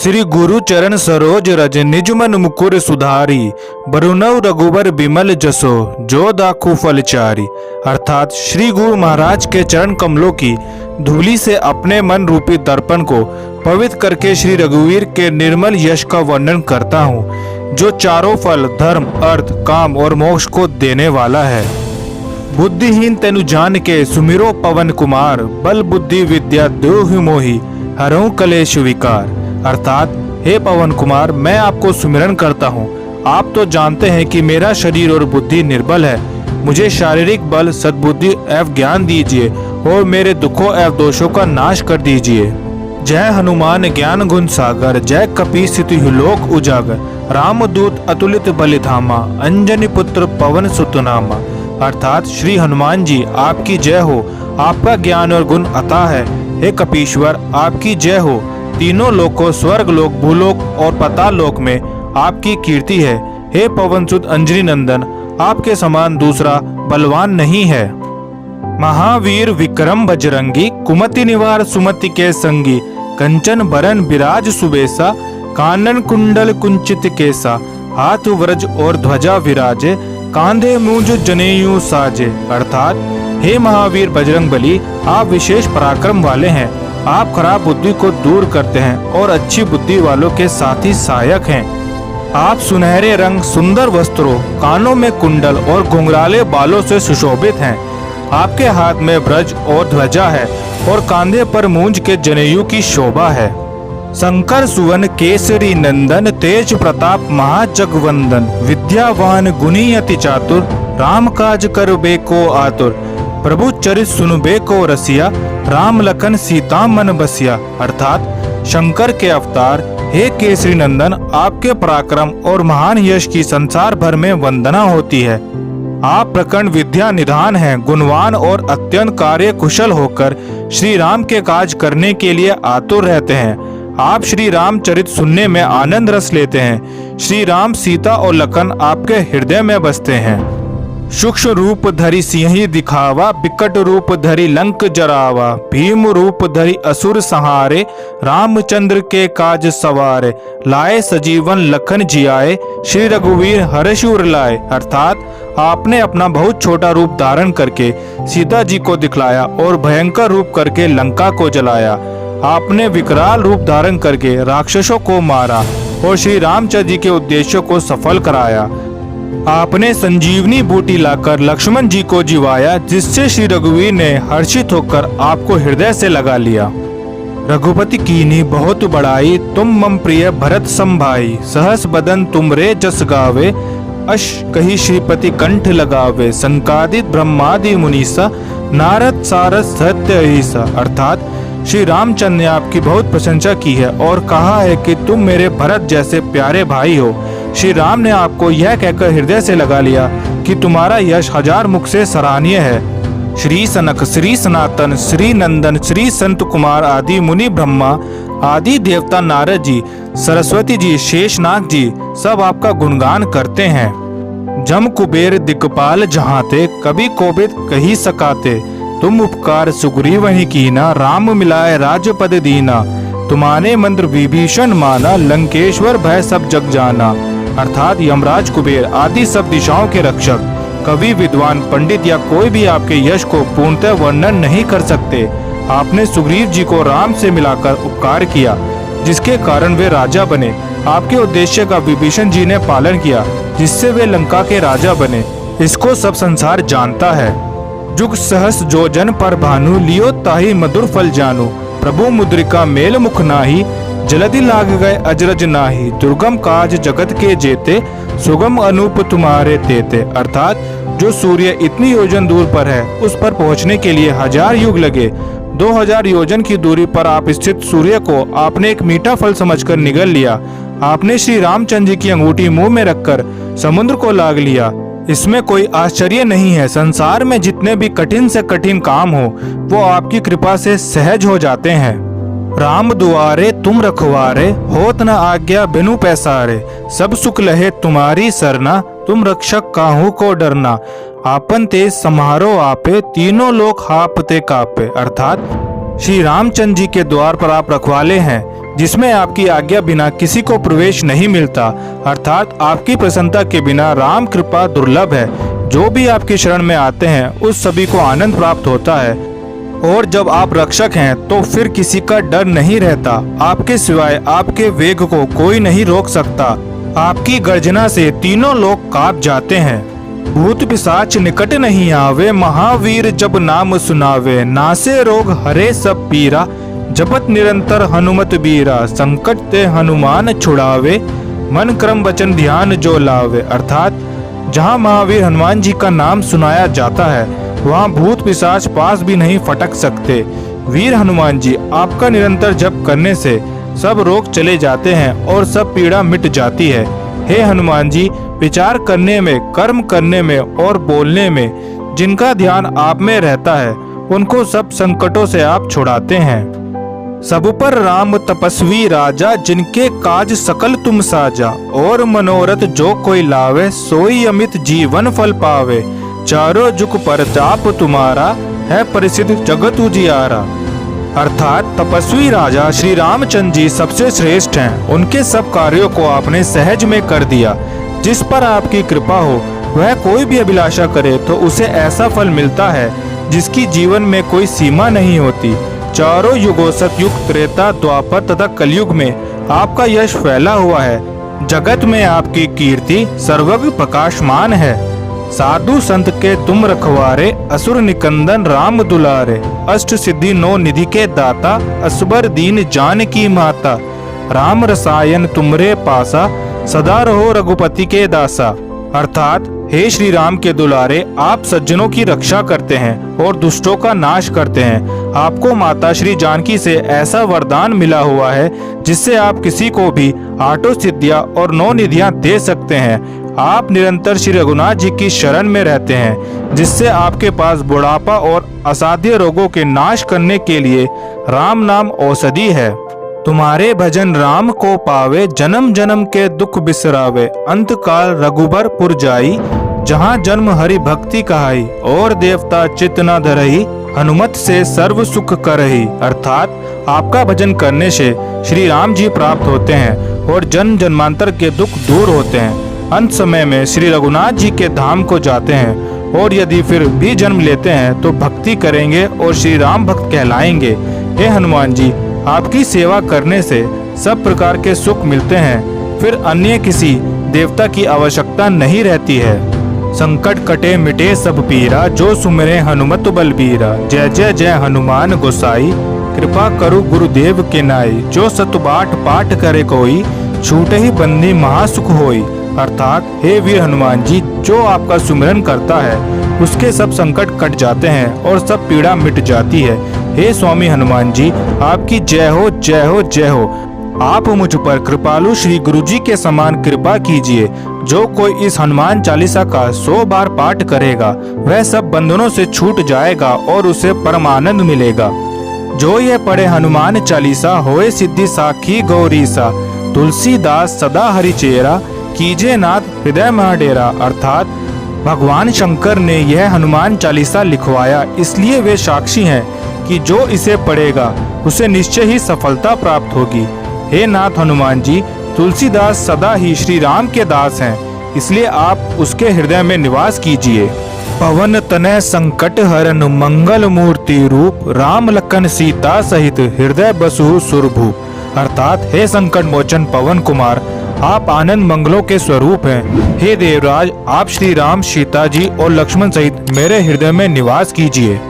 श्री गुरु चरण सरोज रज निज मन मुकुर सुधारी, बरुनव रघुबर बिमल जसो जो दाखु फलचारी। अर्थात श्री गुरु महाराज के चरण कमलों की धूलि से अपने मन रूपी दर्पण को पवित्र करके श्री रघुवीर के निर्मल यश का वर्णन करता हूँ, जो चारों फल धर्म अर्थ काम और मोक्ष को देने वाला है। बुद्धिहीन तेनु जान के सुमिरो पवन कुमार, बल बुद्धि विद्या देहु मोहि हरऊं कलेश विकार। अर्थात हे पवन कुमार, मैं आपको सुमिरन करता हूँ। आप तो जानते हैं कि मेरा शरीर और बुद्धि निर्बल है। मुझे शारीरिक बल सद्बुद्धि एवं ज्ञान दीजिए और मेरे दुखों एवं दोषों का नाश कर दीजिए। जय हनुमान ज्ञान गुण सागर, जय कपी स्थिति लोक उजागर। रामदूत अतुलित बलिधामा, अंजनी पुत्र पवन सुतनामा। अर्थात श्री हनुमान जी आपकी जय हो, आपका ज्ञान और गुण अता है। हे कपीश्वर आपकी जय हो, तीनों लोकों स्वर्ग लोक भूलोक और पाताल लोक में आपकी कीर्ति है। हे पवन सुत अंजनी नंदन, आपके समान दूसरा बलवान नहीं है। महावीर विक्रम बजरंगी, कुमति निवार सुमति के संगी। कंचन बरन बिराज सुबेसा, कानन कुंडल कुंचित केसा। हाथ व्रज और ध्वजा विराजे, कांधे मूंज जनेऊ साजे। अर्थात हे महावीर बजरंग बली, आप विशेष पराक्रम वाले हैं। आप खराब बुद्धि को दूर करते हैं और अच्छी बुद्धि वालों के साथी सहायक हैं। आप सुनहरे रंग सुंदर वस्त्रों, कानों में कुंडल और घुंघराले बालों से सुशोभित हैं। आपके हाथ में ब्रज और ध्वजा है और कांधे पर मूंज के जनेऊ की शोभा है। शंकर सुवन केसरी नंदन, तेज प्रताप महाजगवंदन। विद्यावान गुणी अति चातुर, राम काज करबे को आतुर। प्रभु चरित सुनबे को रसिया, राम लखन सीता मन बसिया। अर्थात शंकर के अवतार हे केसरी नंदन, आपके पराक्रम और महान यश की संसार भर में वंदना होती है। आप प्रकंड विद्या निधान हैं, गुणवान और अत्यंत कार्य कुशल होकर श्री राम के काज करने के लिए आतुर रहते हैं। आप श्री राम चरित सुनने में आनंद रस लेते हैं। श्री राम सीता और लखन आपके हृदय में बसते हैं। सूक्ष्म रूप धरि सिंहि दिखावा, बिकट रूप धरि लंक जरावा। भीम रूप धरि असुर संहारे, रामचंद्र के काज सवारे। लाए सजीवन लखन जियाए, श्री रघुवीर हर्ष उर लाए। अर्थात आपने अपना बहुत छोटा रूप धारण करके सीता जी को दिखलाया और भयंकर रूप करके लंका को जलाया। आपने विकराल रूप धारण करके राक्षसों को मारा और श्री रामचंद्र जी के उद्देश्यों को सफल कराया। आपने संजीवनी बूटी लाकर लक्ष्मण जी को जिवाया, जिससे श्री रघुवीर ने हर्षित होकर आपको हृदय से लगा लिया। रघुपति कीन्ही बहुत बड़ाई, तुम मम प्रिय भरत संभाई। सहस बदन तुमरे जस गावे, अश कही श्रीपति कंठ लगावे। संकादित ब्रह्मादि मुनीसा, नारद सारद सत्य अहिसा। अर्थात श्री रामचंद्र ने आपकी बहुत प्रशंसा की है और कहा है कि तुम मेरे भरत जैसे प्यारे भाई हो। श्री राम ने आपको यह कहकर हृदय से लगा लिया कि तुम्हारा यश हजार मुख से सराहनीय है। श्री सनक, श्री सनातन, श्री नंदन, श्री संत कुमार आदि मुनि ब्रह्मा आदि देवता, नारद जी, सरस्वती जी, शेषनाग जी सब आपका गुणगान करते हैं। जम कुबेर दिक्पाल जहाते, कभी कोबिद कही सकाते। तुम उपकार सुग्रीव ही कीना, राम मिलाए राज पद दीना। तुम्हारे मंत्र विभीषण माना, लंकेश्वर भय सब जग जाना। अर्थात यमराज कुबेर आदि सब दिशाओं के रक्षक, कवि विद्वान पंडित या कोई भी आपके यश को पूर्णतः वर्णन नहीं कर सकते। आपने सुग्रीव जी को राम से मिलाकर उपकार किया, जिसके कारण वे राजा बने। आपके उद्देश्य का विभीषण जी ने पालन किया, जिससे वे लंका के राजा बने। इसको सब संसार जानता है। जुग सहस जो जन पर भानु, लियो ताहि मधुर फल जानु। प्रभु मुद्रिका मेल मुख नाही, जलधि लाग गए अजरज नाही। दुर्गम काज जगत के जेते, सुगम अनूप तुम्हारे तेते। अर्थात जो सूर्य इतनी योजन दूर पर है, उस पर पहुंचने के लिए 1000 युग लगे। 2000 योजन की दूरी पर आप स्थित सूर्य को आपने एक मीठा फल समझकर निगल लिया। आपने श्री रामचंद्र जी की अंगूठी मुंह में रखकर समुद्र को लाग लिया। इसमें कोई आश्चर्य नहीं है। संसार में जितने भी कठिन से कठिन काम हो, वो आपकी कृपा से सहज हो जाते हैं। राम दुआरे तुम रखवारे, होत न आज्ञा बिनु पैसारे। सब सुख लहे तुम्हारी सरना, तुम रक्षक काहू को डरना। आपन तेज समारो आपे, तीनों लोग हापते कापे। अर्थात श्री रामचंद्र जी के द्वार पर आप रखवाले हैं। जिसमें आपकी आज्ञा बिना किसी को प्रवेश नहीं मिलता, अर्थात आपकी प्रसन्नता के बिना राम कृपा दुर्लभ है। जो भी आपकी शरण में आते हैं उस सभी को आनंद प्राप्त होता है, और जब आप रक्षक हैं तो फिर किसी का डर नहीं रहता। आपके सिवाय आपके वेग को कोई नहीं रोक सकता। आपकी गर्जना से तीनों लोग कांप जाते हैं। भूत पिशाच निकट नहीं आवे, महावीर जब नाम सुनावे। नासे रोग हरे सब पीरा, जपत निरंतर हनुमत बीरा। संकट ते हनुमान छुड़ावे, मन क्रम वचन ध्यान जो लावे। अर्थात जहाँ महावीर हनुमान जी का नाम सुनाया जाता है वहाँ भूत पिशाच पास भी नहीं फटक सकते। वीर हनुमान जी आपका निरंतर जप करने से सब रोग चले जाते हैं और सब पीड़ा मिट जाती है। हे हनुमान जी, विचार करने में, कर्म करने में और बोलने में जिनका ध्यान आप में रहता है उनको सब संकटों से आप छुड़ाते हैं। सब पर राम तपस्वी राजा, जिनके काज सकल तुम साजा। और मनोरथ जो कोई लावे, सोई अमित जीवन फल पावे। चारों जुग परताप तुम्हारा, है प्रसिद्ध जगत उजियारा। अर्थात तपस्वी राजा श्री रामचंद्र जी सबसे श्रेष्ठ हैं। उनके सब कार्यों को आपने सहज में कर दिया। जिस पर आपकी कृपा हो वह कोई भी अभिलाषा करे तो उसे ऐसा फल मिलता है जिसकी जीवन में कोई सीमा नहीं होती। चारों युगों सतयुग, त्रेता, द्वापर तथा कलयुग में आपका यश फैला हुआ है। जगत में आपकी कीर्ति सर्वज्ञ प्रकाशमान है। साधु संत के तुम रखवारे, असुर निकंदन राम दुलारे। अष्ट सिद्धि नौ निधि के दाता, असबर दीन जान की माता। राम रसायन तुमरे पासा, सदा रहो रघुपति के दासा। अर्थात हे श्री राम के दुलारे, आप सज्जनों की रक्षा करते हैं और दुष्टों का नाश करते हैं। आपको माता श्री जानकी से ऐसा वरदान मिला हुआ है जिससे आप किसी को भी आठों सिद्धियां और 9 निधियां दे सकते हैं। आप निरंतर श्री रघुनाथ जी की शरण में रहते हैं, जिससे आपके पास बुढ़ापा और असाध्य रोगों के नाश करने के लिए राम नाम औषधि है। तुम्हारे भजन राम को पावे, जन्म जन्म के दुख बिसरावे। अंत काल रघुबर पुर जाई, जहाँ जन्म हरि भक्ति कहाई। और देवता चित्त न धरही, हनुमत से सर्व सुख करही। अर्थात आपका भजन करने से श्री राम जी प्राप्त होते हैं और जन्म जन्मांतर के दुख दूर होते हैं। अंत समय में श्री रघुनाथ जी के धाम को जाते हैं, और यदि फिर भी जन्म लेते हैं तो भक्ति करेंगे और श्री राम भक्त कहलाएंगे। हे हनुमान जी, आपकी सेवा करने से सब प्रकार के सुख मिलते हैं, फिर अन्य किसी देवता की आवश्यकता नहीं रहती है। संकट कटे मिटे सब पीरा, जो सुमिरे हनुमत बलबीरा। जय जय जय हनुमान गोसाई, कृपा करु गुरुदेव के नाई। जो सतबाठ पाठ करे कोई, छूटे ही बंदी महासुख होई। अर्थात हे वीर हनुमान जी, जो आपका सुमिरन करता है उसके सब संकट कट जाते हैं और सब पीड़ा मिट जाती है। हे स्वामी हनुमान जी, आपकी जय हो, जय हो, जय हो। आप मुझ पर कृपालु श्री गुरु जी के समान कृपा कीजिए। जो कोई इस हनुमान चालीसा का 100 बार पाठ करेगा वह सब बंधनों से छूट जाएगा और उसे परमानंद मिलेगा। जो ये पढ़े हनुमान चालीसा, होए सिद्धि साखी गौरीसा। तुलसीदास सदा हरिचेरा, कीजे नाथ हृदय महाडेरा। अर्थात भगवान शंकर ने यह हनुमान चालीसा लिखवाया, इसलिए वे साक्षी हैं कि जो इसे पढ़ेगा उसे निश्चय ही सफलता प्राप्त होगी। हे नाथ हनुमान जी, तुलसीदास सदा ही श्री राम के दास हैं, इसलिए आप उसके हृदय में निवास कीजिए। पवन तनय संकट हरन, मंगल मूर्ति रूप। राम लखन सीता सहित, हृदय बसु सुरभूप। अर्थात हे संकट मोचन पवन कुमार, आप आनंद मंगलों के स्वरूप हैं। हे देवराज, आप श्री राम, सीता जी और लक्ष्मण सहित मेरे हृदय में निवास कीजिए।